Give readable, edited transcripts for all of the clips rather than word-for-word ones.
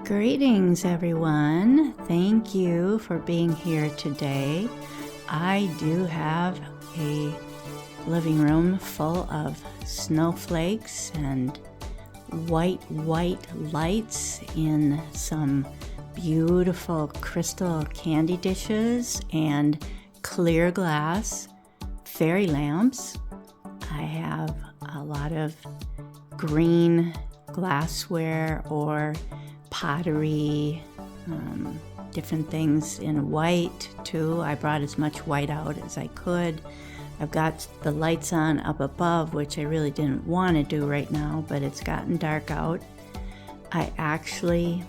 Greetings, everyone. Thank you for being here today. I do have a living room full of snowflakes and white lights in some beautiful crystal candy dishes and clear glass fairy lamps. I have a lot of green glassware or pottery, different things in white too. I brought as much white out as I could. I've got the lights on up above, which I really didn't want to do right now, but it's gotten dark out. I actually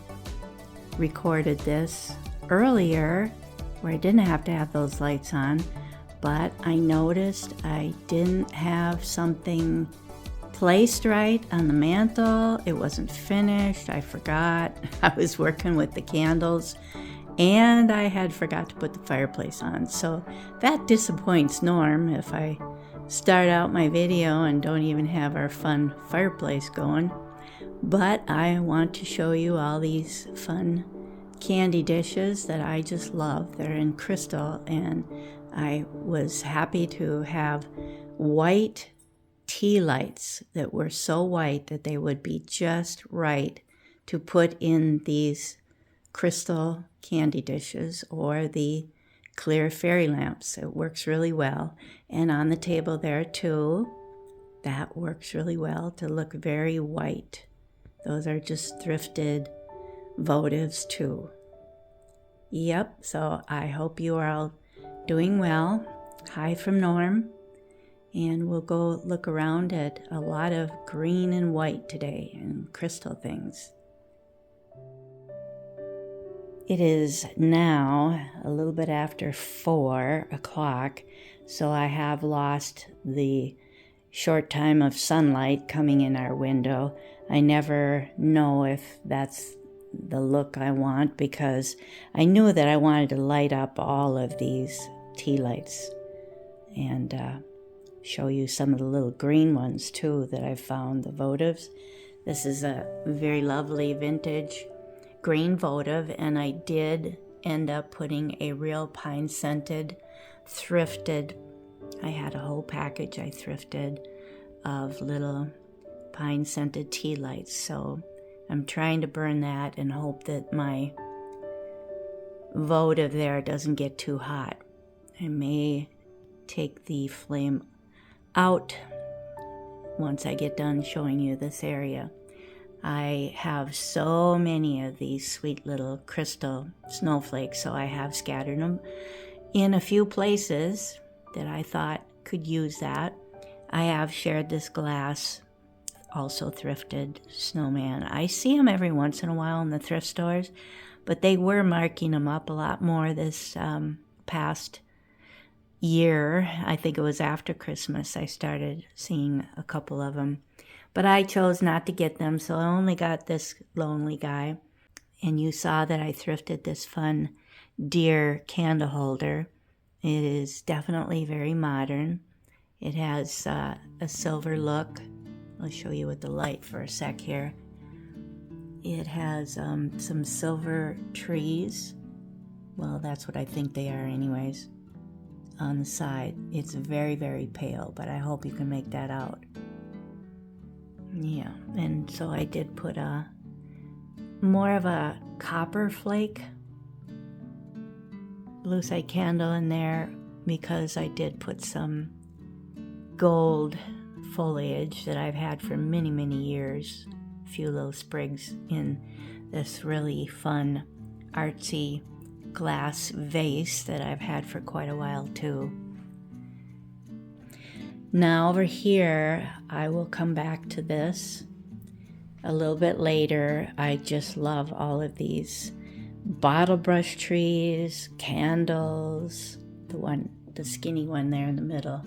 recorded this earlier where I didn't have to have those lights on, but I noticed I didn't have something placed right on the mantle. It wasn't finished. I forgot. I was working with the candles and I had forgot to put the fireplace on. So that disappoints Norm if I start out my video and don't even have our fun fireplace going. But I want to show you all these fun candy dishes that I just love. They're in crystal, and I was happy to have white tea lights that were so white that they would be just right to put in these crystal candy dishes or the clear fairy lamps. It works really well. And on the table there too, that works really well to look very white. Those are just thrifted votives too. Yep, so I hope you are all doing well. Hi from Norm. And we'll go look around at a lot of green and white today and crystal things. It is now a little bit after 4 o'clock, so I have lost the short time of sunlight coming in our window. I never know if that's the look I want, because I knew that I wanted to light up all of these tea lights and show you some of the little green ones too that I've found, the votives. This is a very lovely vintage green votive, and I did end up putting a real pine scented thrifted, I had a whole package I thrifted of little pine scented tea lights, so I'm trying to burn that and hope that my votive there doesn't get too hot. I may take the flame out once I get done showing you this area. I have so many of these sweet little crystal snowflakes, so I have scattered them in a few places that I thought could use that. I have shared this glass, also thrifted snowman. I see them every once in a while in the thrift stores, but they were marking them up a lot more this past year. I think it was after Christmas I started seeing a couple of them, but I chose not to get them, so I only got this lonely guy. And you saw that I thrifted this fun deer candle holder. It is definitely very modern. It has a silver look. I'll show you with the light for a sec here. It has some silver trees. Well, that's what I think they are anyways. On the side. It's very, very pale, but I hope you can make that out. Yeah, and so I did put more of a copper flake lucite candle in there, because I did put some gold foliage that I've had for many, many years, a few little sprigs in this really fun artsy glass vase that I've had for quite a while too. Now over here, I will come back to this a little bit later. I just love all of these bottle brush trees, candles, the skinny one there in the middle.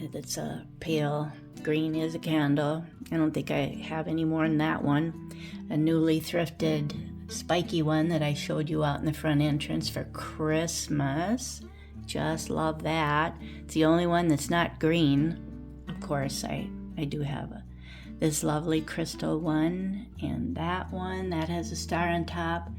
It's a pale green is a candle. I don't think I have any more than that one. A newly thrifted spiky one that I showed you out in the front entrance for Christmas. Just love that. It's the only one that's not green. Of course, I do have this lovely crystal one, and that one that has a star on top,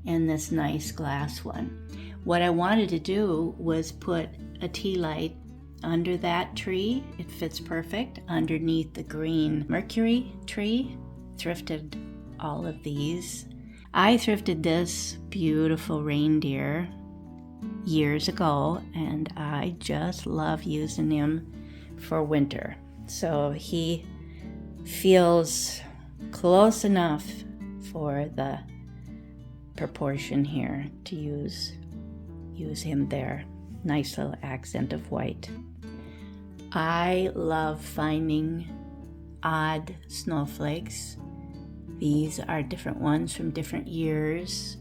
and this nice glass one. What I wanted to do was put a tea light under that tree. It fits perfect underneath the green Mercury tree. Thrifted all of these. I thrifted this beautiful reindeer years ago, and I just love using him for winter. So he feels close enough for the proportion here to use him there. Nice little accent of white. I love finding odd snowflakes. These are different ones from different years.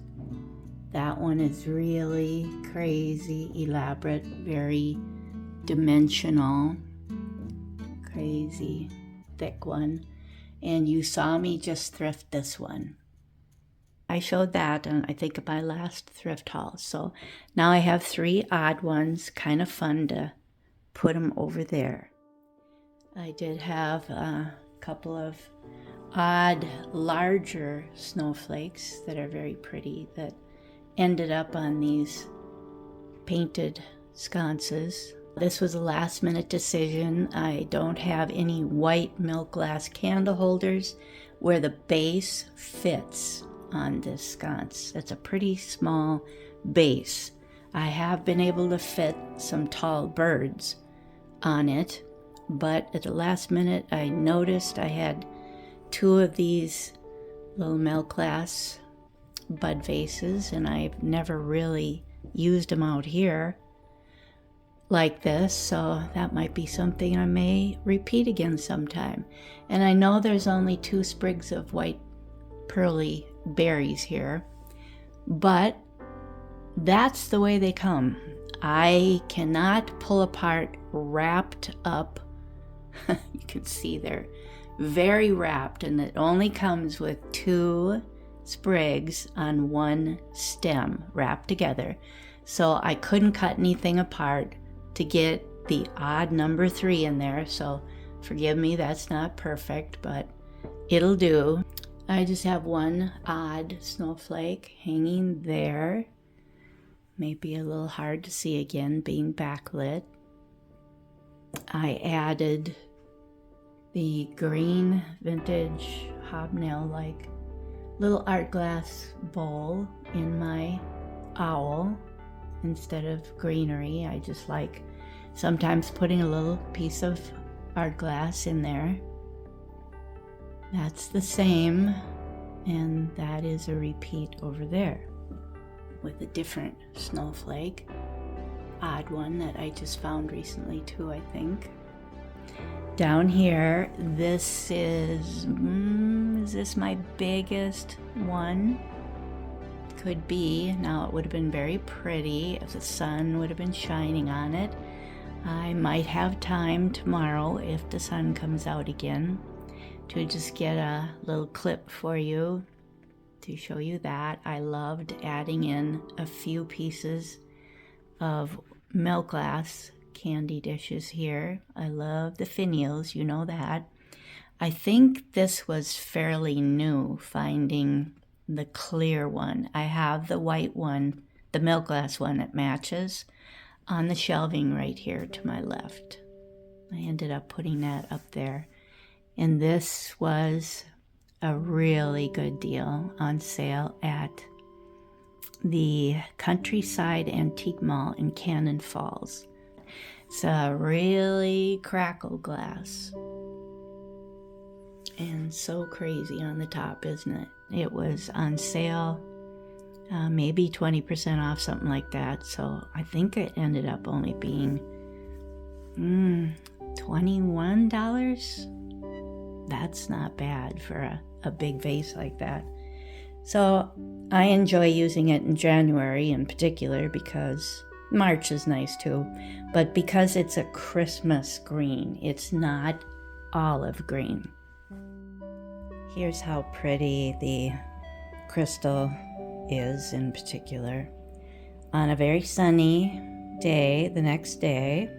That one is really crazy, elaborate, very dimensional, crazy thick one. And you saw me just thrift this one. I showed that on, I think, my last thrift haul. So now I have 3 odd ones, kind of fun to put them over there. I did have a couple of odd, larger snowflakes that are very pretty that ended up on these painted sconces. This was a last minute decision. I don't have any white milk glass candle holders where the base fits on this sconce. It's a pretty small base. I have been able to fit some tall birds on it, but at the last minute I noticed I had 2 of these little milk glass bud vases, and I've never really used them out here like this, so that might be something I may repeat again sometime. And I know there's only 2 sprigs of white pearly berries here, but that's the way they come. I cannot pull apart wrapped up. You can see they're very wrapped, and it only comes with 2 sprigs on 1 stem wrapped together. So I couldn't cut anything apart to get the odd number 3 in there. So forgive me, that's not perfect, but it'll do. I just have 1 odd snowflake hanging there. Maybe a little hard to see again being backlit. I added the green vintage hobnail like little art glass bowl in my owl instead of greenery. I just like sometimes putting a little piece of art glass in there. That's the same, and that is a repeat over there with a different snowflake. Odd one that I just found recently too, I think. Down here, this is this my biggest one? Could be. Now it would have been very pretty if the sun would have been shining on it. I might have time tomorrow if the sun comes out again to just get a little clip for you to show you that. I loved adding in a few pieces of milk glass candy dishes here. I love the finials, you know that. I think this was fairly new, finding the clear one. I have the white one, the milk glass one that matches on the shelving right here to my left. I ended up putting that up there. And this was a really good deal on sale at the Countryside Antique Mall in Cannon Falls. It's a really crackle glass. And so crazy on the top, isn't it? It was on sale, maybe 20% off, something like that. So I think it ended up only being $21. That's not bad for a big vase like that. So I enjoy using it in January in particular, because March is nice too, but because it's a Christmas green, it's not olive green. Here's how pretty the crystal is in particular. On a very sunny day, the next day,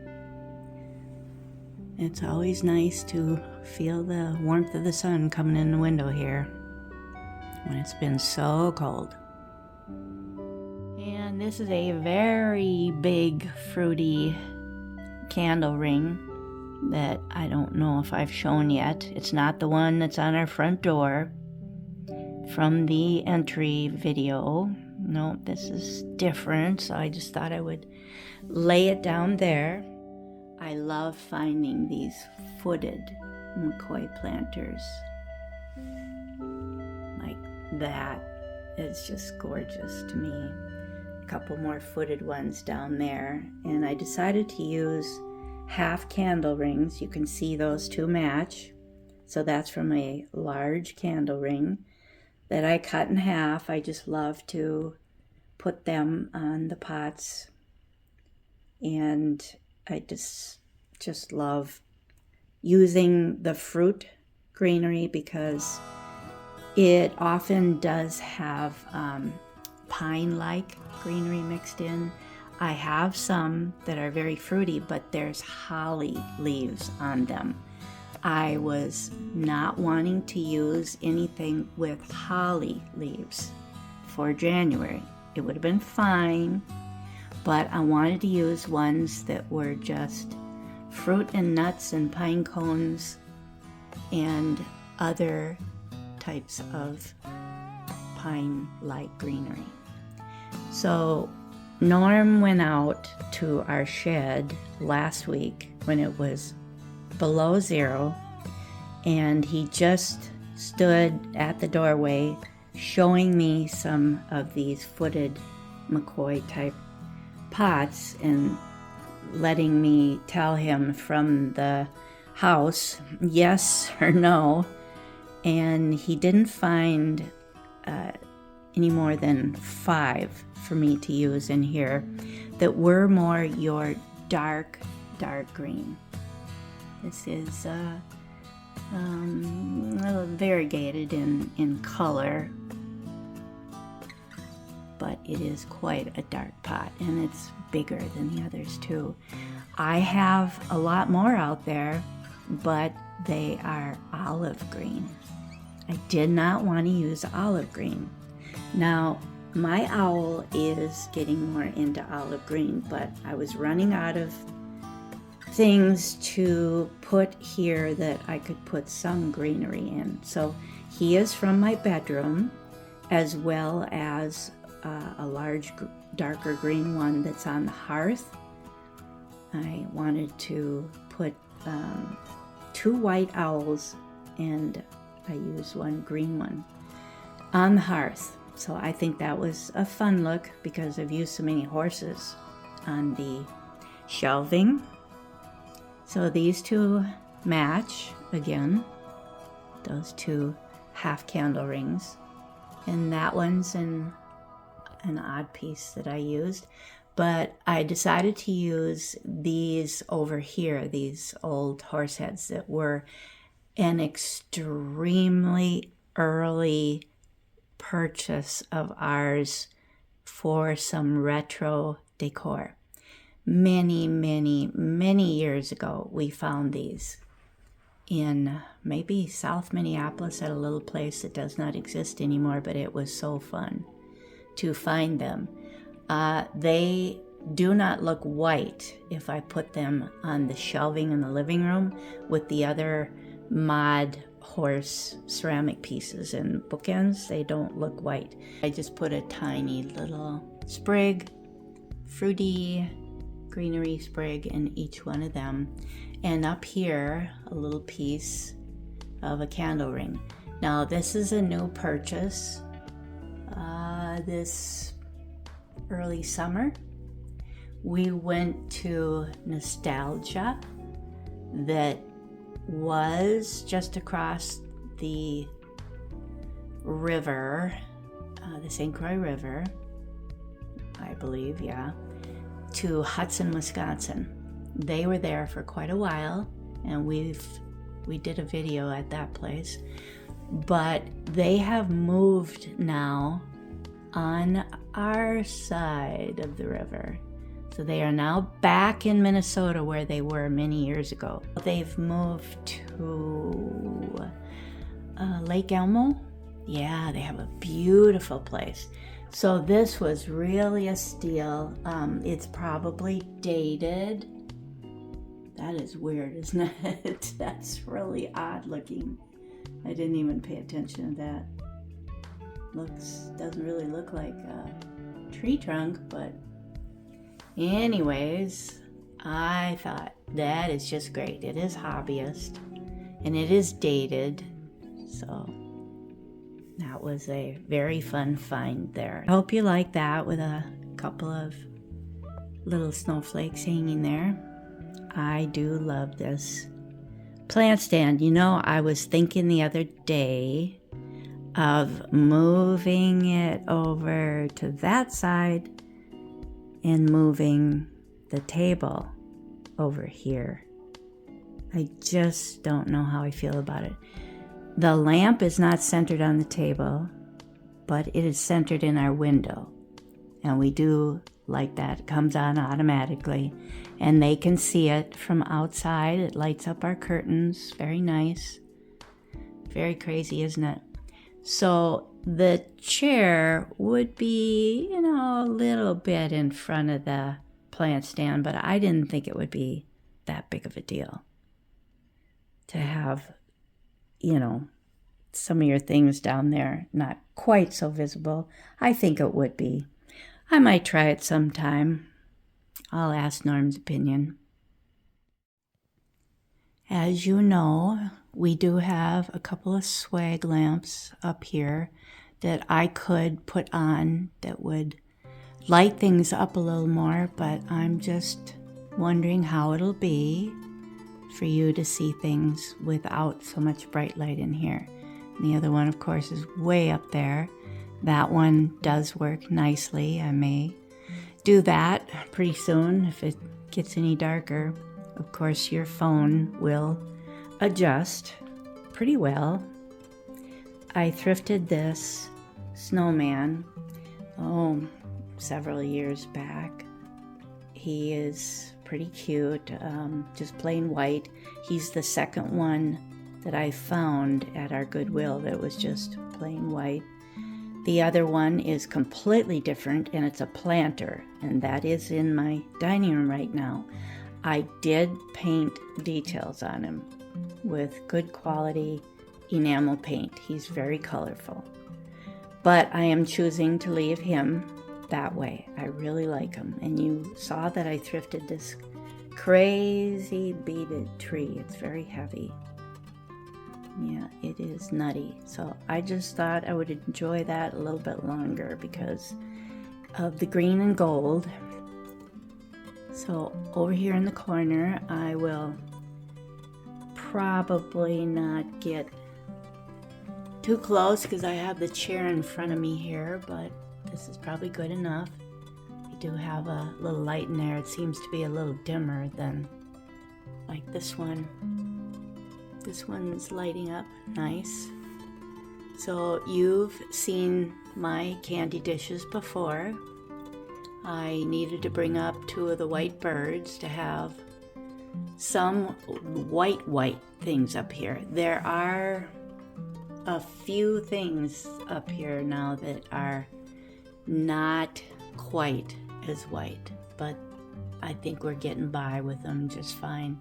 It's always nice to feel the warmth of the sun coming in the window here when it's been so cold. And this is a very big fruity candle ring that I don't know if I've shown yet. It's not the one that's on our front door from the entry video. No, this is different, so I just thought I would lay it down there. I love finding these footed McCoy planters. Like that is just gorgeous to me. A couple more footed ones down there, and I decided to use half candle rings. You can see those two match. So that's from a large candle ring that I cut in half. I just love to put them on the pots, and I just love using the fruit greenery because it often does have pine-like greenery mixed in. I have some that are very fruity, but there's holly leaves on them. I was not wanting to use anything with holly leaves for January. It would have been fine, but I wanted to use ones that were just fruit and nuts and pine cones and other types of pine-like greenery. So Norm went out to our shed last week when it was below zero, and he just stood at the doorway showing me some of these footed McCoy type pots and letting me tell him from the house yes or no. And he didn't find any more than 5 for me to use in here that were more your dark green. This is a little variegated in color, but it is quite a dark pot, and it's bigger than the others too. I have a lot more out there, but they are olive green. I did not want to use olive green. Now, my owl is getting more into olive green, but I was running out of things to put here that I could put some greenery in. So he is from my bedroom, as well as a large darker green one that's on the hearth. I wanted to put 2 white owls, and I used 1 green one on the hearth. So I think that was a fun look because I've used so many horses on the shelving. So these 2 match again, those 2 half candle rings, and that one's an odd piece that I used, but I decided to use these over here, these old horse heads that were an extremely early purchase of ours for some retro decor. Many years ago, we found these in maybe South Minneapolis at a little place that does not exist anymore, but it was so fun to find them. They do not look white if I put them on the shelving in the living room with the other mod horse ceramic pieces and bookends. They don't look white. I just put a tiny little sprig, fruity greenery sprig in each one of them, and up here a little piece of a candle ring. Now this is a new purchase this early summer. We went to Nostalgia that was just across the river, the St. Croix River, I believe, yeah, to Hudson, Wisconsin. They were there for quite a while, and we did a video at that place, but they have moved now on our side of the river. So they are now back in Minnesota where they were many years ago. They've moved to Lake Elmo. Yeah, they have a beautiful place. So this was really a steal. It's probably dated. That is weird, isn't it? That's really odd looking. I didn't even pay attention to that. Doesn't really look like a tree trunk, but anyways, I thought that is just great. It is hobbyist and it is dated, so that was a very fun find there. I hope you like that with a couple of little snowflakes hanging there. I do love this plant stand. You know, I was thinking the other day of moving it over to that side and moving the table over here. I just don't know how I feel about it. The lamp is not centered on the table, but it is centered in our window. And we do like that. It comes on automatically. And they can see it from outside. It lights up our curtains. Very nice. Very crazy, isn't it? So the chair would be, you know, a little bit in front of the plant stand, but I didn't think it would be that big of a deal to have, you know, some of your things down there not quite so visible. I think it would be. I might try it sometime. I'll ask Norm's opinion. As you know, we do have a couple of swag lamps up here that I could put on that would light things up a little more, but I'm just wondering how it'll be for you to see things without so much bright light in here. And the other one, of course, is way up there. That one does work nicely. I may do that pretty soon if it gets any darker. Of course, your phone will adjust pretty well. I thrifted this snowman, several years back. He is pretty cute, just plain white. He's the second one that I found at our Goodwill that was just plain white. The other one is completely different, and it's a planter, and that is in my dining room right now. I did paint details on him with good quality enamel paint. He's very colorful. But I am choosing to leave him that way. I really like him. And you saw that I thrifted this crazy beaded tree. It's very heavy. Yeah, it is nutty. So I just thought I would enjoy that a little bit longer because of the green and gold. So over here in the corner, I will probably not get too close because I have the chair in front of me here, but this is probably good enough. I do have a little light in there. It seems to be a little dimmer than like this one. This one's lighting up nice. So you've seen my candy dishes before. I needed to bring up 2 of the white birds to have some white things up here. There are a few things up here now that are not quite as white, but I think we're getting by with them just fine.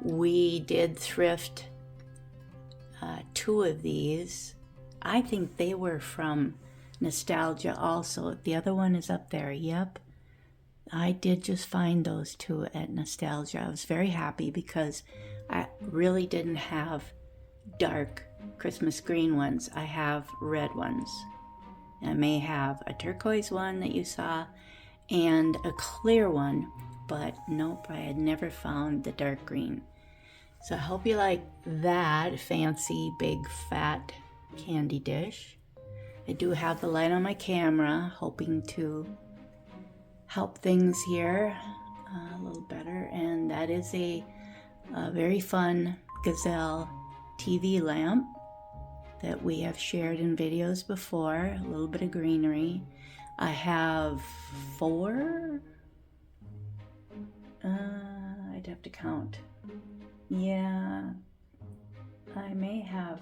We did thrift 2 of these. I think they were from Nostalgia also. The other one is up there. Yep. I did just find those 2 at Nostalgia. I was very happy because I really didn't have dark Christmas green ones. I have red ones. I may have a turquoise one that you saw and a clear one, but nope, I had never found the dark green. So I hope you like that fancy big fat candy dish. I do have the light on my camera, hoping to help things here a little better. And that is a very fun Gazelle TV lamp that we have shared in videos before. A little bit of greenery. I have 4 I'd have to count. Yeah, I may have,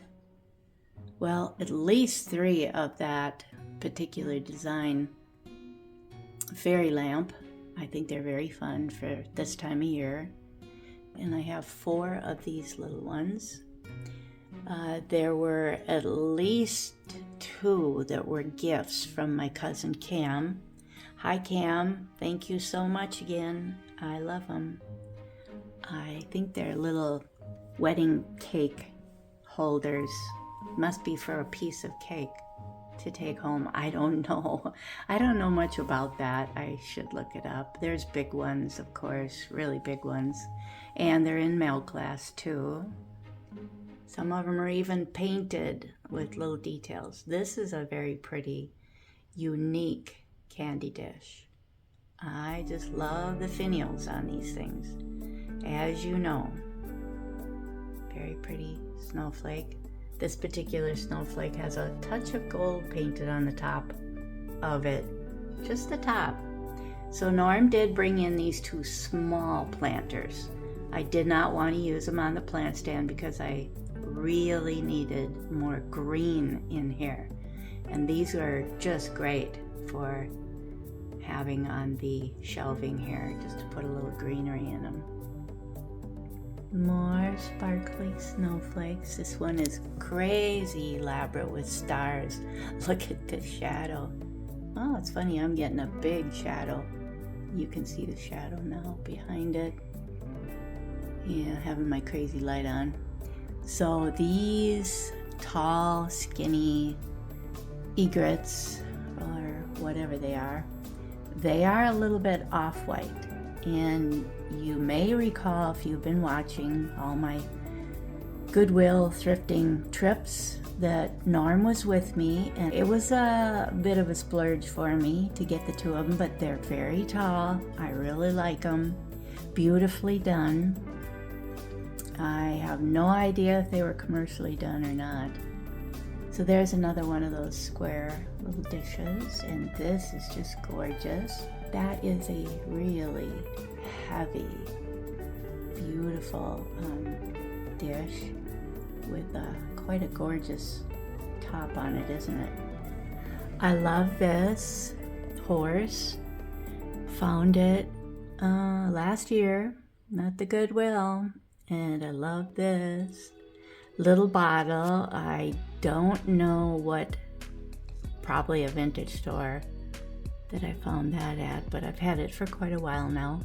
well, at least 3 of that particular design fairy lamp. I think they're very fun for this time of year. And I have 4 of these little ones. There were at least 2 that were gifts from my cousin Cam. Hi Cam, thank you so much again. I love them. I think they're little wedding cake holders. Must be for a piece of cake to take home. I don't know. I don't know much about that. I should look it up. There's big ones, of course, really big ones. And they're in mail class too. Some of them are even painted with little details. This is a very pretty, unique candy dish. I just love the finials on these things, as you know. Very pretty snowflake. This particular snowflake has a touch of gold painted on the top of it, just the top. So Norm did bring in these 2 small planters. I did not want to use them on the plant stand because I really needed more green in here. And these are just great for having on the shelving here, just to put a little greenery in them. More sparkly snowflakes. This one is crazy elaborate with stars. Look at the shadow. Oh, it's funny, I'm getting a big shadow. You can see the shadow now behind it. Yeah, having my crazy light on. So these tall, skinny egrets, or whatever they are a little bit off-white. And you may recall, if you've been watching all my Goodwill thrifting trips, that Norm was with me, and it was a bit of a splurge for me to get the 2 of them, but they're very tall. I really like them. Beautifully done. I have no idea if they were commercially done or not. So there's another one of those square little dishes, and this is just gorgeous. That is a really heavy, beautiful dish with quite a gorgeous top on it, isn't it? I love this horse. Found it last year, not the Goodwill. And I love this little bottle. I don't know what, probably a vintage store that I found that at, but I've had it for quite a while now.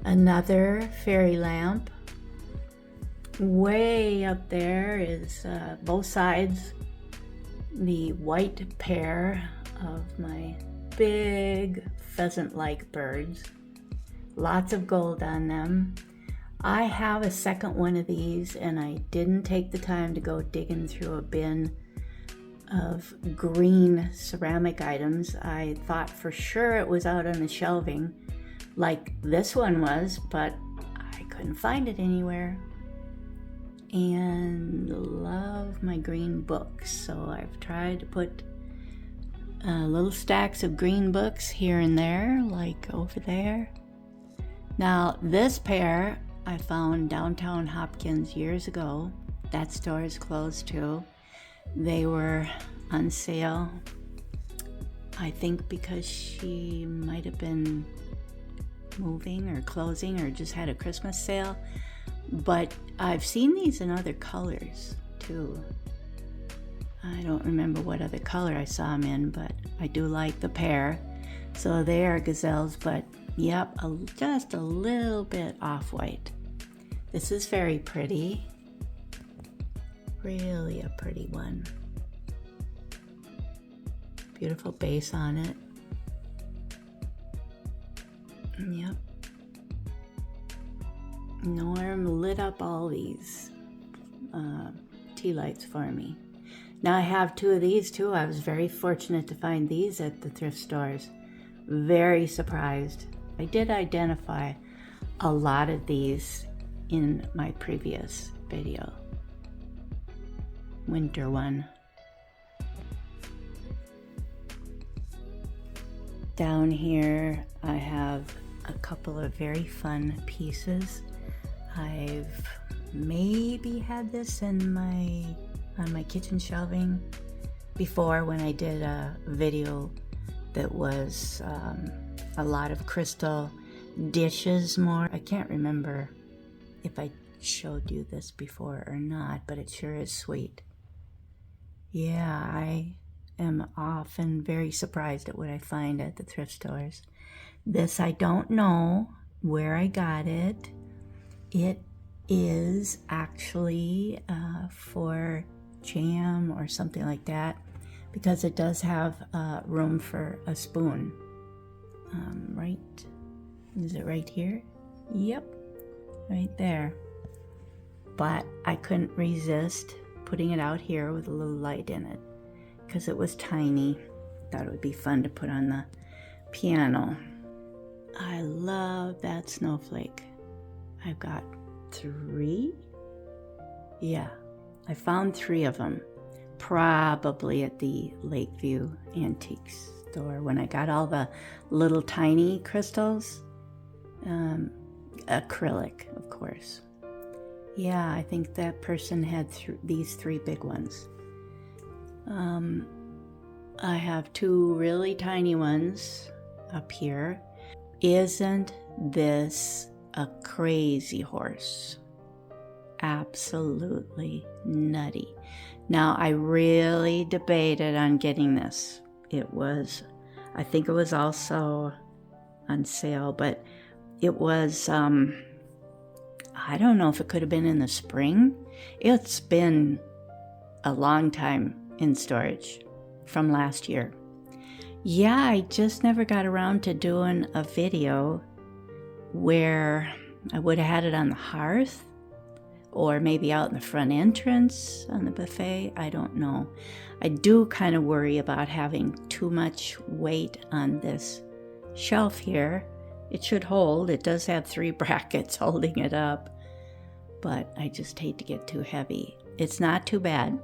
Another fairy lamp. Way up there is both sides the white pair of my big pheasant-like birds. Lots of gold on them. I have a second one of these, and I didn't take the time to go digging through a bin of green ceramic items. I thought for sure it was out on the shelving like this one was, but I couldn't find it anywhere. And love my green books, so I've tried to put little stacks of green books here and there, like over there. Now this pair I found downtown Hopkins years ago. That store is closed too. They were on sale, I think because she might have been moving or closing or just had a Christmas sale. But I've seen these in other colors too. I don't remember what other color I saw them in, but I do like the pair. So they are gazelles, but yep, just a little bit off-white. This is very pretty. Really a pretty one. Beautiful base on it. Yep. Norm lit up all these tea lights for me. Now I have 2 of these too. I was very fortunate to find these at the thrift stores. Very surprised. I did identify a lot of these in my previous video. Winter one. Down here I have a couple of very fun pieces. I've maybe had this on my kitchen shelving before when I did a video that was a lot of crystal dishes more. I can't remember if I showed you this before or not, but it sure is sweet. Yeah, I am often very surprised at what I find at the thrift stores. This, I don't know where I got it. It is actually for jam or something like that, because it does have room for a spoon. Right, is it right here? Yep, right there. But I couldn't resist putting it out here with a little light in it because it was tiny. Thought it would be fun to put on the piano. I love that snowflake. I've got 3. Yeah, I found 3 of them, probably at the Lakeview Antiques store when I got all the little tiny crystals. Acrylic, of course. Yeah, I think that person had these 3 big ones. I have 2 really tiny ones up here. Isn't this a crazy horse? Absolutely nutty. Now, I really debated on getting this. I think it was also on sale, but it was, I don't know if it could have been in the spring. It's been a long time in storage from last year. Yeah, I just never got around to doing a video where I would have had it on the hearth or maybe out in the front entrance on the buffet. I don't know. I do kind of worry about having too much weight on this shelf here. It should hold. It does have 3 brackets holding it up, but I just hate to get too heavy. It's not too bad.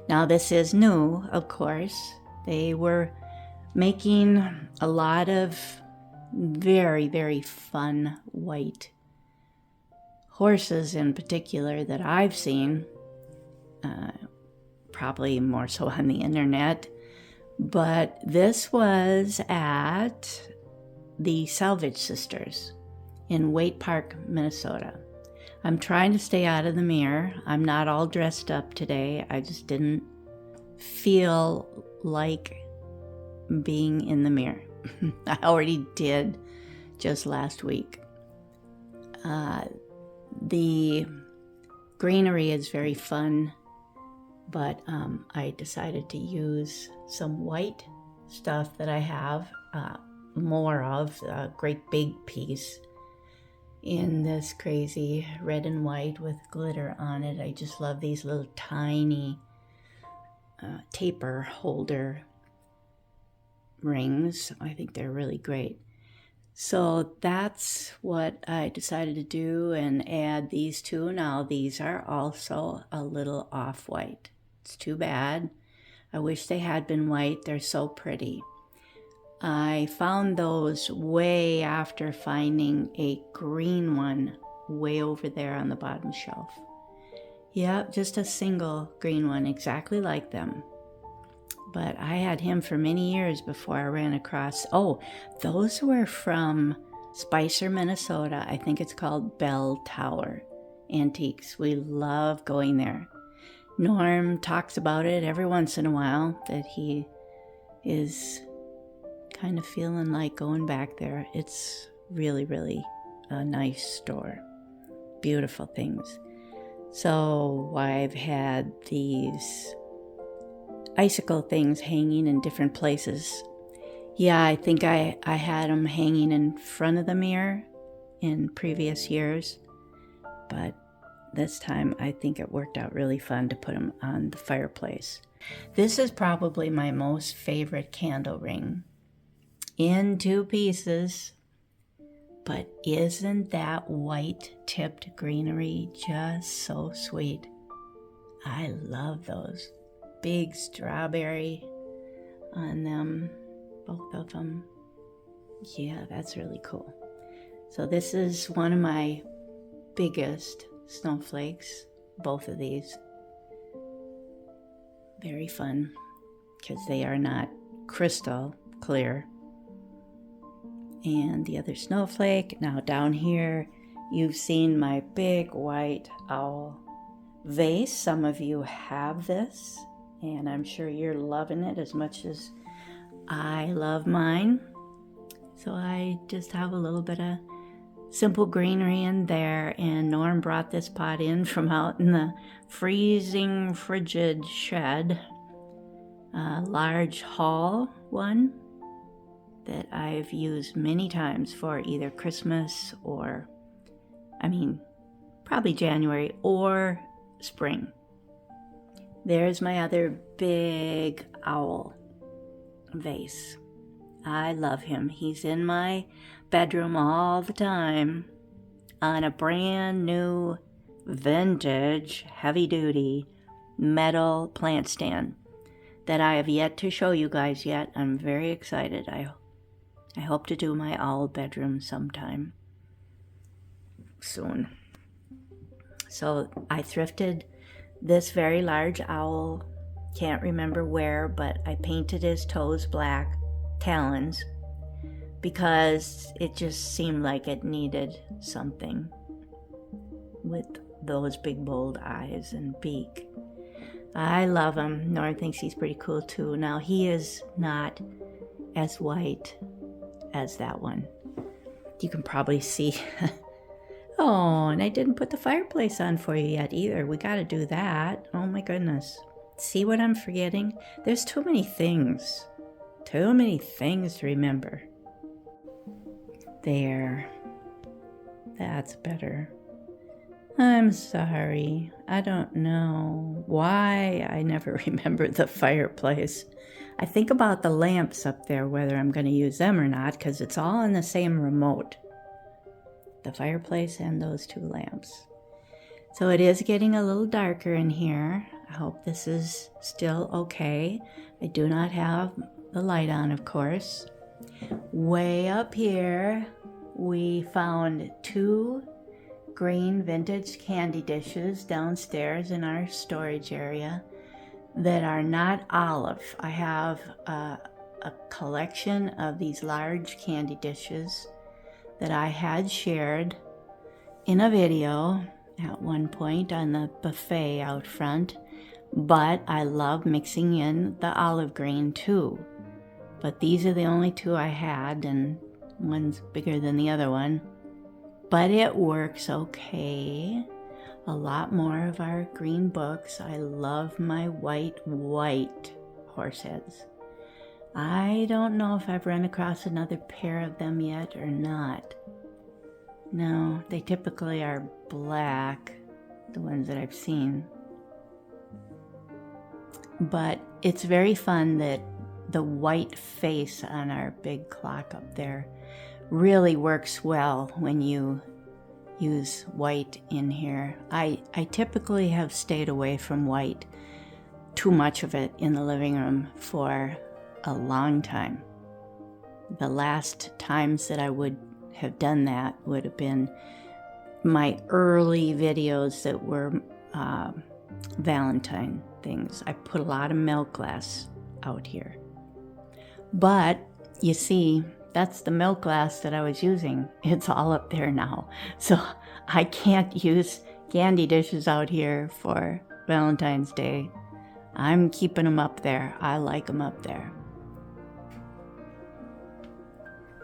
Now, this is new, of course. They were making a lot of very, very fun white horses in particular that I've seen, probably more so on the internet. But this was at the Salvage Sisters in Waite Park, Minnesota. I'm trying to stay out of the mirror. I'm not all dressed up today. I just didn't feel like being in the mirror. I already did just last week. The greenery is very fun, but I decided to use some white stuff that I have more of, a great big piece in this crazy red and white with glitter on it. I just love these little tiny taper holder rings. I think they're really great. So that's what I decided to do and add these 2. Now these are also a little off-white. It's too bad. I wish they had been white. They're so pretty. I found those way after finding a green one way over there on the bottom shelf. Yep, just a single green one, exactly like them. But I had him for many years before I ran across, those were from Spicer, Minnesota. I think it's called Bell Tower Antiques. We love going there. Norm talks about it every once in a while, that he is kind of feeling like going back there. It's really, really a nice store. Beautiful things. So I've had these icicle things hanging in different places. Yeah, I think I had them hanging in front of the mirror in previous years, but this time I think it worked out really fun to put them on the fireplace. This is probably my most favorite candle ring, in 2 pieces, but isn't that white tipped greenery just so sweet? I love those. Big strawberry on them, both of them. Yeah, that's really cool. So this is one of my biggest snowflakes, both of these. Very fun because they are not crystal clear. And the other snowflake. Now down here, you've seen my big white owl vase. Some of you have this, and I'm sure you're loving it as much as I love mine. So I just have a little bit of simple greenery in there, and Norm brought this pot in from out in the freezing frigid shed, a large hall one that I've used many times for either Christmas or, probably January or spring. There's my other big owl vase. I love him. He's in my bedroom all the time on a brand new vintage heavy duty metal plant stand that I have yet to show you guys yet. I'm very excited. I hope to do my owl bedroom sometime soon. So I thrifted this very large owl. Can't remember where, but I painted his toes black, talons, because it just seemed like it needed something with those big bold eyes and beak. I love him. Norm thinks he's pretty cool too. Now he is not as white as that one. You can probably see. Oh, and I didn't put the fireplace on for you yet either. We got to do that. Oh my goodness. See what I'm forgetting? There's too many things. Too many things to remember. There. That's better. I'm sorry. I don't know why I never remember the fireplace. I think about the lamps up there, whether I'm going to use them or not, because it's all in the same remote. The fireplace and those two lamps. So it is getting a little darker in here. I hope this is still okay. I do not have the light on, of course. Way up here, we found 2 green vintage candy dishes downstairs in our storage area that are not olive. I have a collection of these large candy dishes that I had shared in a video at one point on the buffet out front, but I love mixing in the olive green too. But these are the only 2 I had, and one's bigger than the other one. But it works okay. A lot more of our green books. I love my white horse heads. I don't know if I've run across another pair of them yet or not. No, they typically are black, the ones that I've seen. But it's very fun that the white face on our big clock up there really works well when you use white in here. I typically have stayed away from white, too much of it in the living room for a long time. The last times that I would have done that would have been my early videos that were Valentine things. I put a lot of milk glass out here. But you see, that's the milk glass that I was using. It's all up there now. So I can't use candy dishes out here for Valentine's Day. I'm keeping them up there. I like them up there.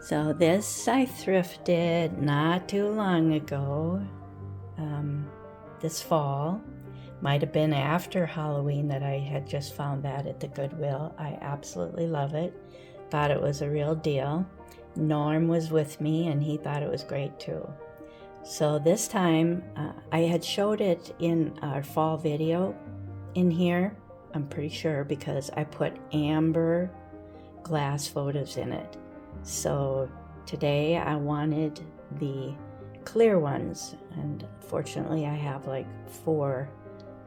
So this I thrifted not too long ago, this fall. Might have been after Halloween that I had just found that at the Goodwill. I absolutely love it. Thought it was a real deal. Norm was with me and he thought it was great too. So this time I had showed it in our fall video in here, I'm pretty sure, because I put amber glass Votives in it. So today I wanted the clear ones, and fortunately I have like 4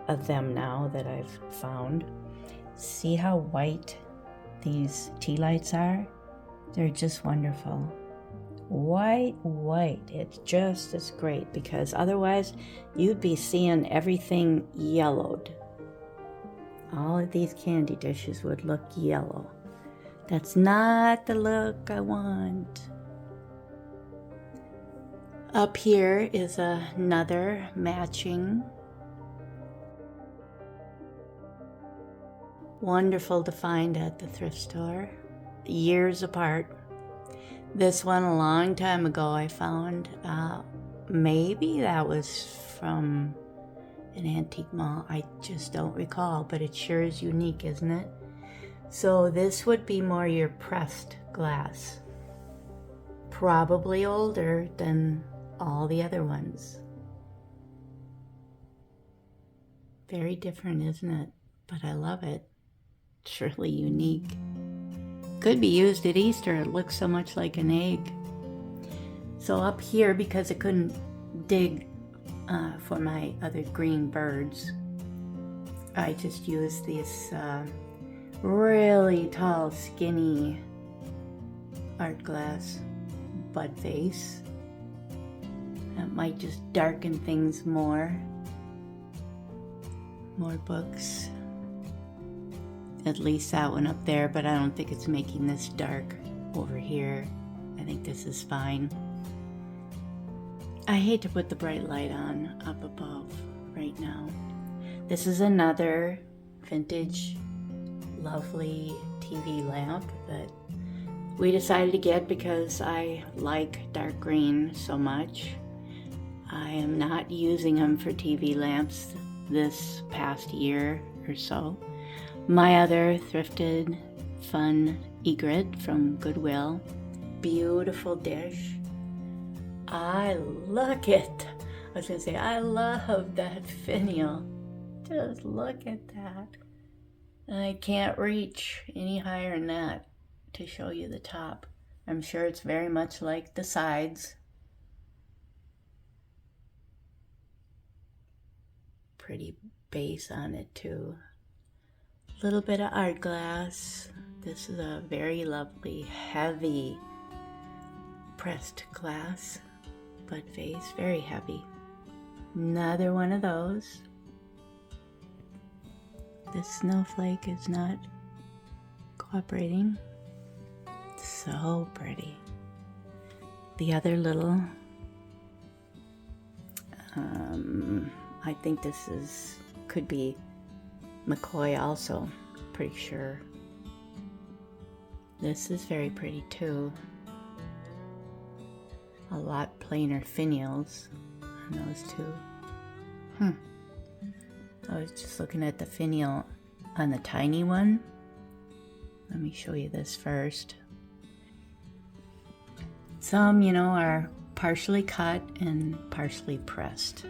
of them now that I've found. See how white these tea lights are? They're just wonderful. White. It's just as great because otherwise you'd be seeing everything yellowed. All of these candy dishes would look yellow. That's not the look I want. Up here is another matching. Wonderful to find at the thrift store. Years apart. This one a long time ago I found. Maybe that was from an antique mall. I just don't recall, but it sure is unique, isn't it? So this would be more your pressed glass. Probably older than all the other ones. Very different, isn't it? But I love it. It's really unique. Could be used at Easter. It looks so much like an egg. So up here, because I couldn't dig for my other green birds, I just used this really tall, skinny art glass bud vase. That might just darken things more. More books. At least that one up there, but I don't think it's making this dark over here. I think this is fine. I hate to put the bright light on up above right now. This is another vintage, lovely TV lamp that we decided to get because I like dark green so much. I am not using them for TV lamps this past year or so. My other thrifted fun egret from Goodwill. Beautiful dish. I love that finial. Just look at that. I can't reach any higher than that to show you the top. I'm sure it's very much like the sides. Pretty base on it too. Little bit of art glass. This is a very lovely, heavy pressed glass bud vase, very heavy. Another one of those. This snowflake is not cooperating. So pretty. The other little, I think this could be McCoy also, pretty sure. This is very pretty too. A lot plainer finials on those two. I was just looking at the finial on the tiny one. Let me show you this first. Some, are partially cut and partially pressed.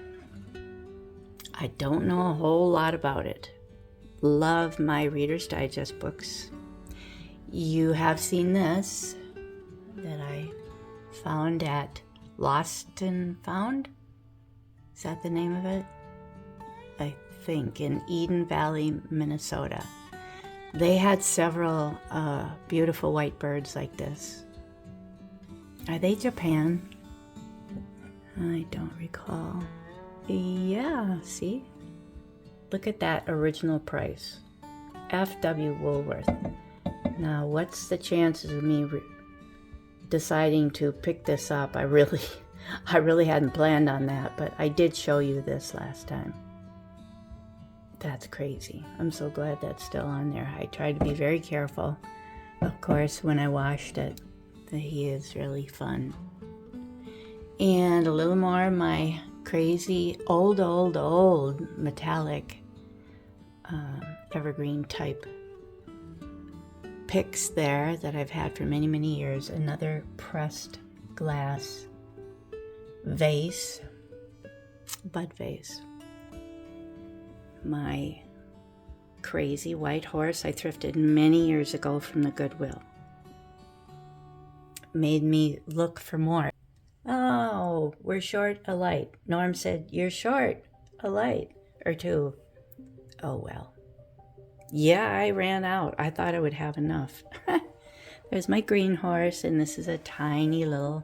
I don't know a whole lot about it. Love my Reader's Digest books. You have seen this that I found at Lost and Found. Is that the name of it? I think in Eden Valley, Minnesota. They had several beautiful white birds like this. Are they Japan? I don't recall. Yeah, see? Look at that original price. F.W. Woolworth. Now, what's the chances of me deciding to pick this up? I really hadn't planned on that, but I did show you this last time. That's crazy. I'm so glad that's still on there. I tried to be very careful, of course, when I washed it. He is really fun. And a little more of my crazy old metallic evergreen type picks there that I've had for many, many years. Another pressed glass vase, bud vase. My crazy white horse I thrifted many years ago from the Goodwill. Made me look for more. Oh, we're short a light. Norm said, you're short a light or two. Oh, well. Yeah, I ran out. I thought I would have enough. There's my green horse, and this is a tiny little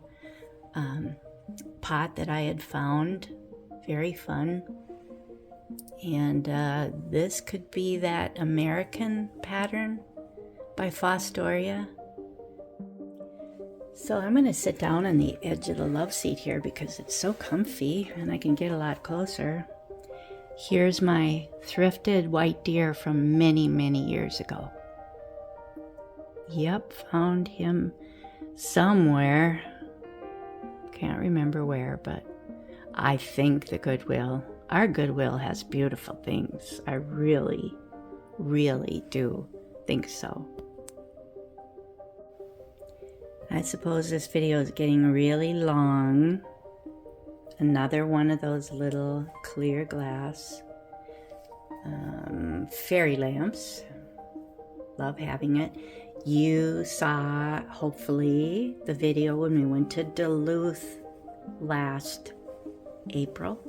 pot that I had found. Very fun. And this could be that American pattern by Fostoria. So I'm going to sit down on the edge of the love seat here because it's so comfy and I can get a lot closer. Here's my thrifted white deer from many, many years ago. Yep, found him somewhere. Can't remember where, but I think the Goodwill. Our Goodwill has beautiful things. I really, really do think so. I suppose this video is getting really long. Another one of those little clear glass fairy lamps. Love having it. You saw, hopefully, the video when we went to Duluth last April.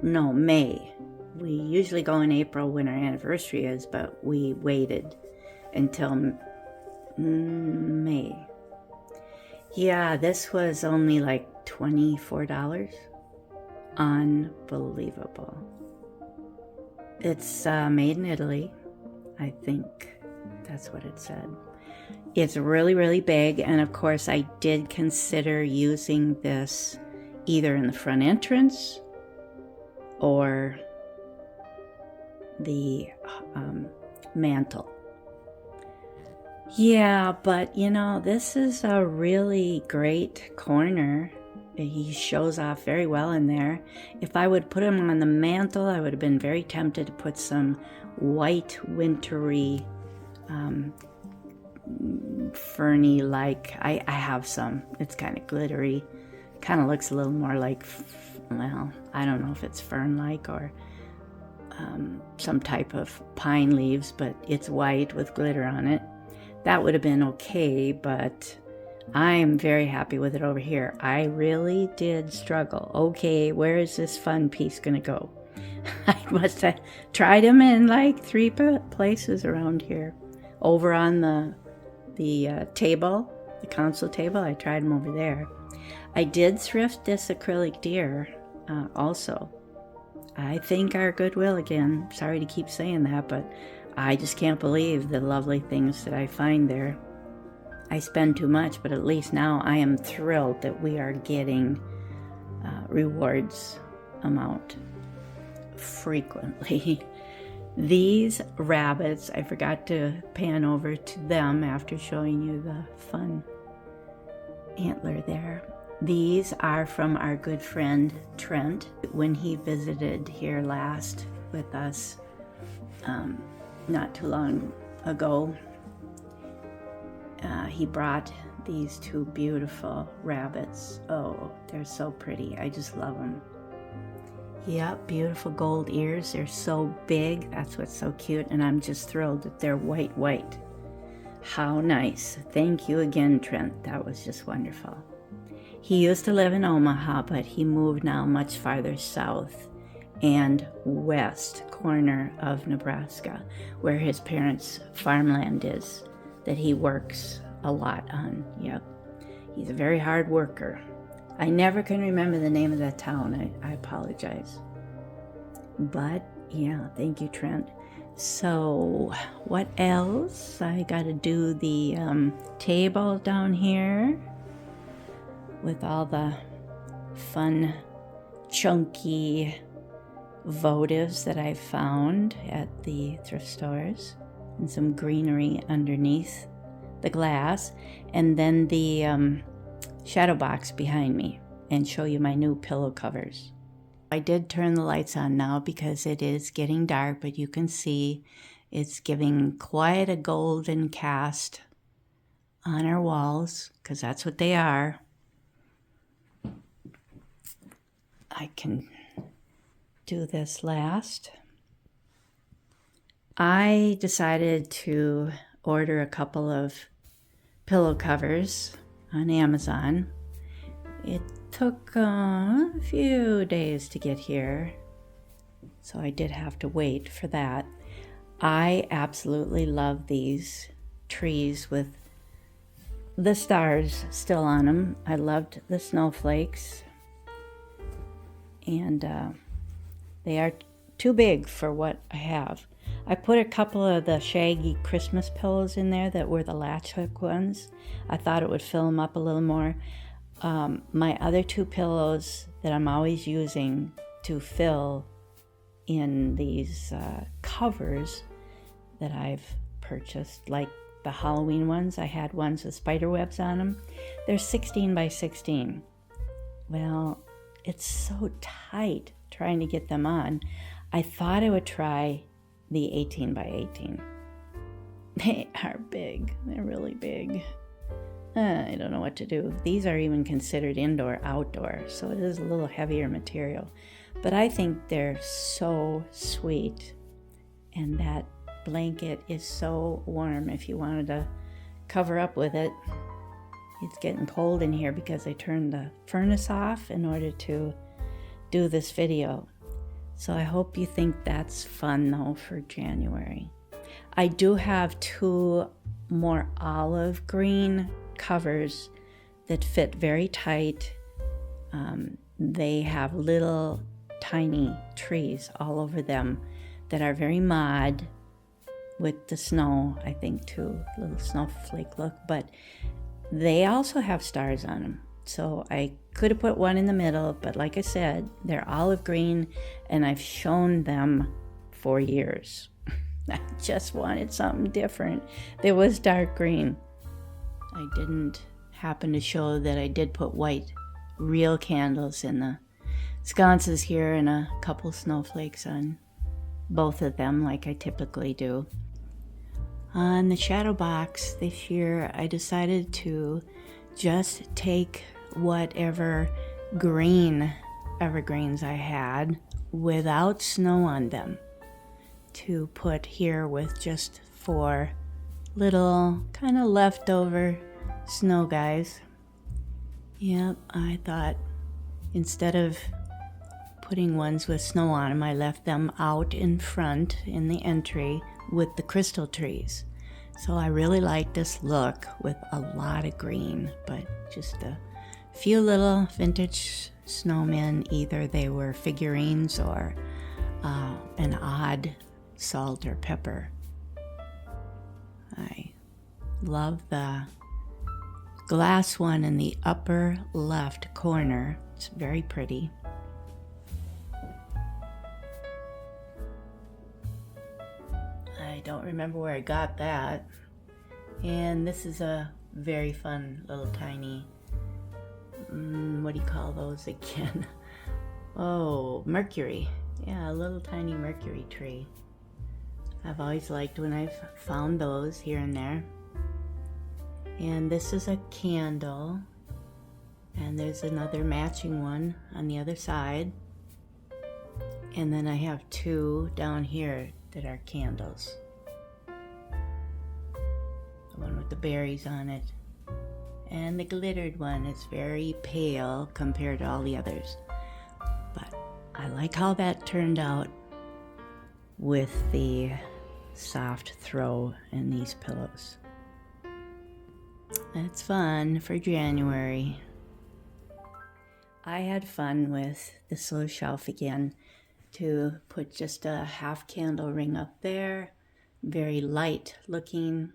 May. We usually go in April when our anniversary is, but we waited until May. Yeah, this was only like $24. Unbelievable. It's made in Italy. I think that's what it said. It's really, really big, and of course I did consider using this either in the front entrance or the mantle. Yeah, but you know, this is a really great corner. He shows off very well in there. If I would put him on the mantle, I would have been very tempted to put some white wintry ferny, like I have some. It's kind of glittery. Kind of looks a little more like, well, I don't know if it's fern-like or some type of pine leaves, but it's white with glitter on it. That would have been okay, but I am very happy with it over here. I really did struggle. Okay, where is this fun piece going to go? I must have tried them in like 3 places around here. Over on the table, the console table, I tried them over there. I did thrift this acrylic deer also. I think our Goodwill again. Sorry to keep saying that, but I just can't believe the lovely things that I find there. I spend too much, but at least now I am thrilled that we are getting rewards amount frequently. These rabbits, I forgot to pan over to them after showing you the fun antler there. These are from our good friend Trent when he visited here last with us not too long ago. He brought these 2 beautiful rabbits. Oh, they're so pretty. I just love them. Yep, beautiful gold ears. They're so big. That's what's so cute. And I'm just thrilled that they're white. How nice. Thank you again, Trent. That was just wonderful. He used to live in Omaha, but he moved now much farther south and west corner of Nebraska, where his parents' farmland is, that he works a lot on. Yep. He's a very hard worker. I never can remember the name of that town. I apologize. But yeah, thank you, Trent. So what else? I got to do the table down here with all the fun, chunky votives that I found at the thrift stores, and some greenery underneath the glass, and then the shadow box behind me, and show you my new pillow covers. I did turn the lights on now because it is getting dark, but you can see it's giving quite a golden cast on our walls, because that's what they are. I can do this last. I decided to order a couple of pillow covers on Amazon. It took a few days to get here, so I did have to wait for that. I absolutely love these trees with the stars still on them. I loved the snowflakes. And they are too big for what I have. I put a couple of the shaggy Christmas pillows in there that were the latch hook ones. I thought it would fill them up a little more. My other two pillows that I'm always using to fill in these covers that I've purchased, like the Halloween ones. I had ones with spider webs on them. They're 16 by 16. Well, it's so tight trying to get them on. I thought I would try the 18 by 18. They are big. They're really big. I don't know what to do. These are even considered indoor, outdoor, so it is a little heavier material. But I think they're so sweet. And that blanket is so warm if you wanted to cover up with it. It's getting cold in here because I turned the furnace off in order to do this video. So I hope you think that's fun though for January. I do have two more olive green covers that fit very tight. They have little tiny trees all over them that are very mod with the snow, I think too, little snowflake look, but they also have stars on them. So I could have put one in the middle, but like I said, they're olive green and I've shown them for years. I just wanted something different. There was dark green. I didn't happen to show that I did put white real candles in the sconces here and a couple snowflakes on both of them like I typically do. On the shadow box this year, I decided to just take whatever green evergreens I had without snow on them to put here with just 4 little kind of leftover snow guys. Yep, I thought instead of putting ones with snow on them, I left them out in front in the entry with the crystal trees. So I really like this look with a lot of green, but just a few little vintage snowmen. Either they were figurines or an odd salt or pepper. I love the glass one in the upper left corner. It's very pretty. I don't remember where I got that. And this is a very fun little tiny, what do you call those again? Oh, Mercury. Yeah, a little tiny Mercury tree. I've always liked when I've found those here and there. And this is a candle. And there's another matching one on the other side. And then I have 2 down here that are candles. The one with the berries on it. And the glittered one is very pale compared to all the others. But I like how that turned out with the soft throw in these pillows. It's fun for January. I had fun with this little shelf again to put just a half candle ring up there, very light looking.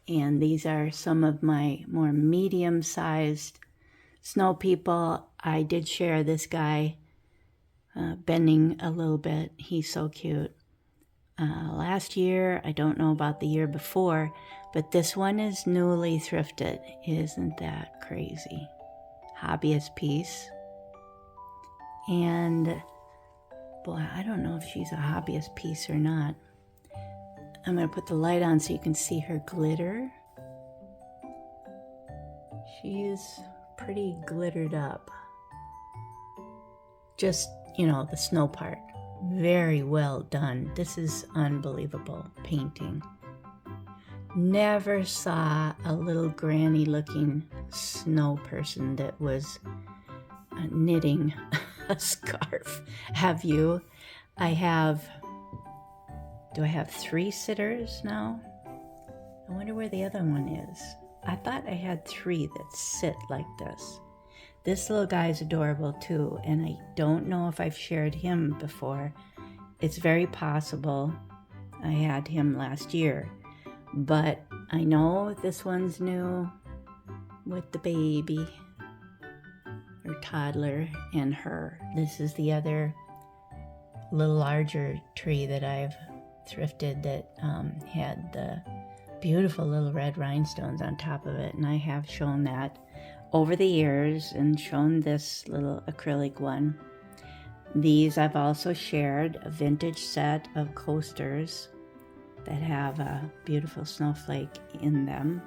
And these are some of my more medium-sized snow people. I did share this guy bending a little bit. He's so cute. Last year, I don't know about the year before, but this one is newly thrifted. Isn't that crazy? Hobbyist piece. And boy, I don't know if she's a hobbyist piece or not. I'm going to put the light on so you can see her glitter. She's pretty glittered up. Just, the snow part. Very well done. This is unbelievable painting. Never saw a little granny looking snow person that was knitting a scarf. Have you? Do I have 3 sitters now? I wonder where the other one is. I thought I had 3 that sit like this. This little guy is adorable too, and I don't know if I've shared him before. It's very possible I had him last year, but I know this one's new with the baby or toddler and her. This is the other little larger tree that I've thrifted that had the beautiful little red rhinestones on top of it, and I have shown that over the years and shown this little acrylic one. These I've also shared, a vintage set of coasters that have a beautiful snowflake in them.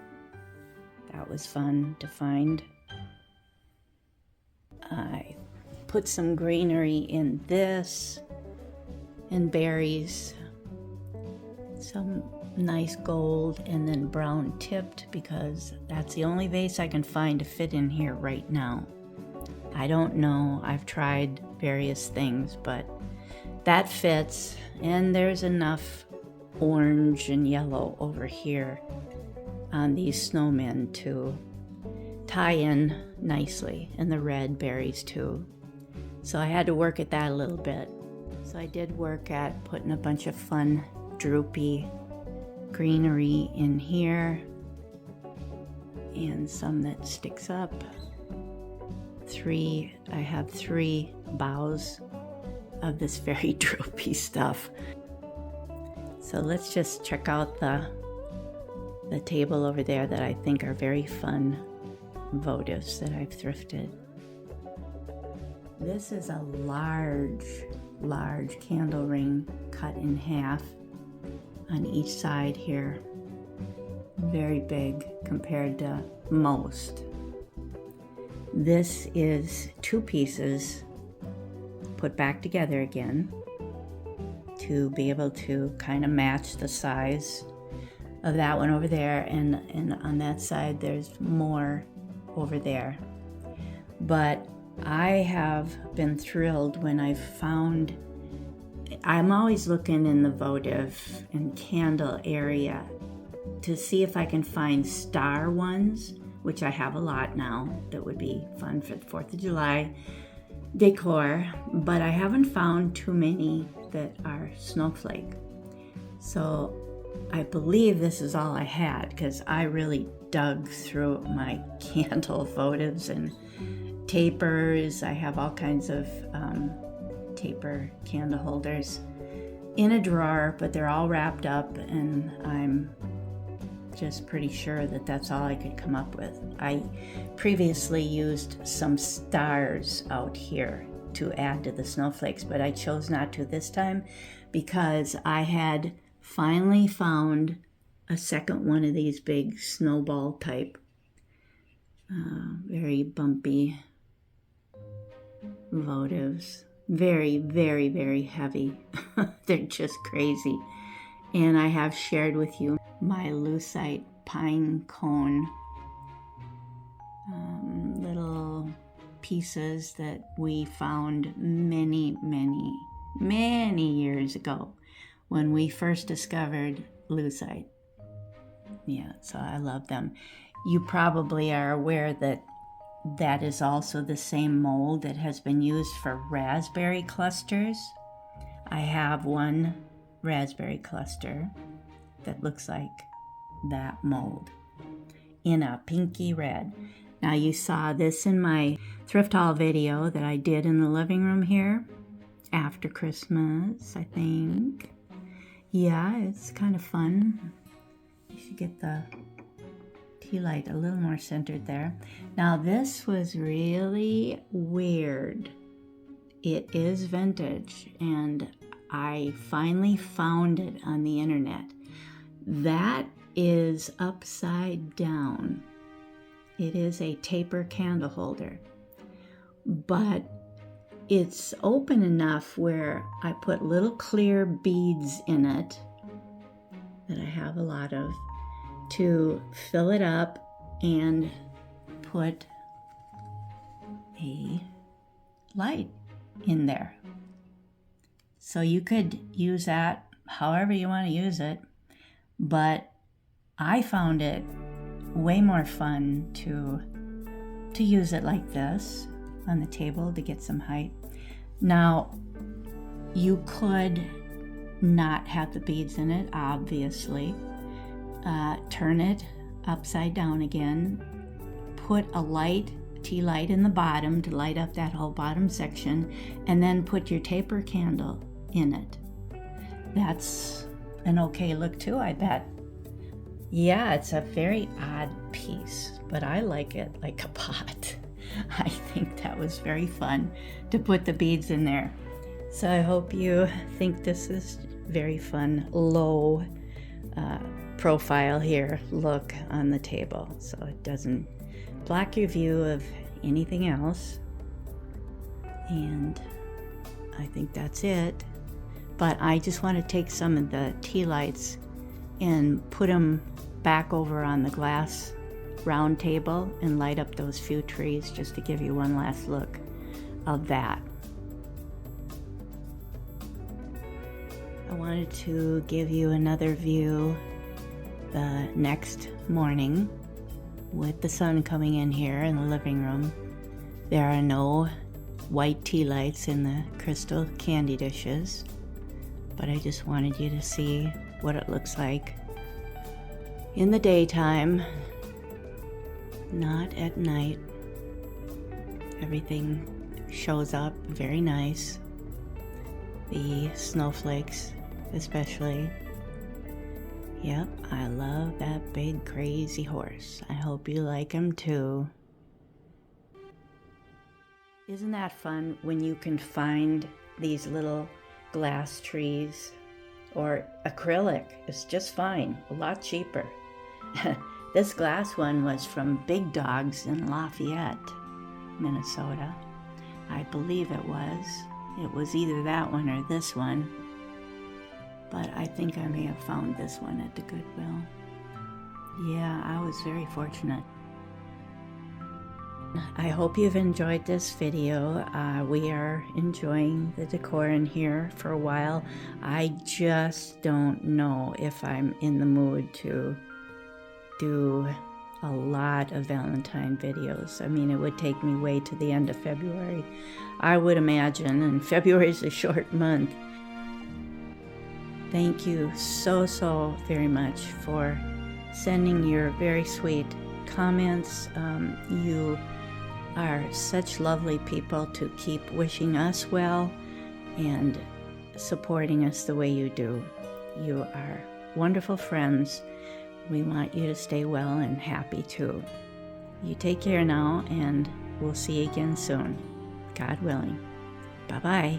That was fun to find. I put some greenery in this and berries, some nice gold and then brown tipped, because that's the only vase I can find to fit in here right now. I don't know, I've tried various things, but that fits, and there's enough orange and yellow over here on these snowmen to tie in nicely, and the red berries too. So I had to work at that a little bit. So I did work at putting a bunch of fun droopy greenery in here and some that sticks up. I have 3 boughs of this very droopy stuff. So let's just check out the table over there that I think are very fun votives that I've thrifted. This is a large candle ring cut in half on each side here. Very big compared to most. This is 2 pieces put back together again to be able to kind of match the size of that one over there, and on that side there's more over there. But I have been thrilled when I've found, I'm always looking in the votive and candle area to see if I can find star ones, which I have a lot now that would be fun for the 4th of July decor, but I haven't found too many that are snowflake. So I believe this is all I had, because I really dug through my candle votives and tapers. I have all kinds of taper candle holders in a drawer, but they're all wrapped up, and I'm just pretty sure that that's all I could come up with. I previously used some stars out here to add to the snowflakes, but I chose not to this time because I had finally found a second one of these big snowball type, very bumpy votives. Very, very, very heavy. They're just crazy. And I have shared with you my lucite pine cone little pieces that we found many, many, many years ago when we first discovered lucite. Yeah, so I love them. You probably are aware that that is also the same mold that has been used for raspberry clusters. I have one raspberry cluster that looks like that mold in a pinky red. Now you saw this in my thrift haul video that I did in the living room here after Christmas, I think. Yeah, it's kind of fun. You should get the tea light a little more centered there. Now this was really weird. It is vintage, and I finally found it on the internet. That is upside down. It is a taper candle holder, but it's open enough where I put little clear beads in it that I have a lot of to fill it up and put a light in there. So you could use that however you want to use it, but I found it way more fun to use it like this on the table to get some height. Now, you could not have the beads in it, obviously. Turn it upside down again. Put a tea light in the bottom to light up that whole bottom section, and then put your taper candle in it. That's an okay look too, I bet. Yeah, it's a very odd piece, but I like it like a pot. I think that was very fun to put the beads in there. So I hope you think this is very fun, low profile here look on the table, so it doesn't block your view of anything else. And I think that's it. But I just want to take some of the tea lights and put them back over on the glass round table and light up those few trees just to give you one last look of that. I wanted to give you another view the next morning with the sun coming in here in the living room. There are no white tea lights in the crystal candy dishes, but I just wanted you to see what it looks like in the daytime, not at night. Everything shows up very nice. The snowflakes especially. Yep, I love that big crazy horse. I hope you like him too. Isn't that fun when you can find these little glass trees, or acrylic? It's just fine, a lot cheaper. This glass one was from Big Dogs in Lafayette, Minnesota. I believe it was. It was either that one or this one, but I think I may have found this one at the Goodwill. Yeah, I was very fortunate. I hope you've enjoyed this video. We are enjoying the decor in here for a while. I just don't know if I'm in the mood to do a lot of Valentine videos. I mean, it would take me way to the end of February, I would imagine, and February is a short month. Thank you so very much for sending your very sweet comments. You are such lovely people to keep wishing us well and supporting us the way you do. You are wonderful friends. We want you to stay well and happy too. You take care now, and we'll see you again soon, God willing. Bye-bye.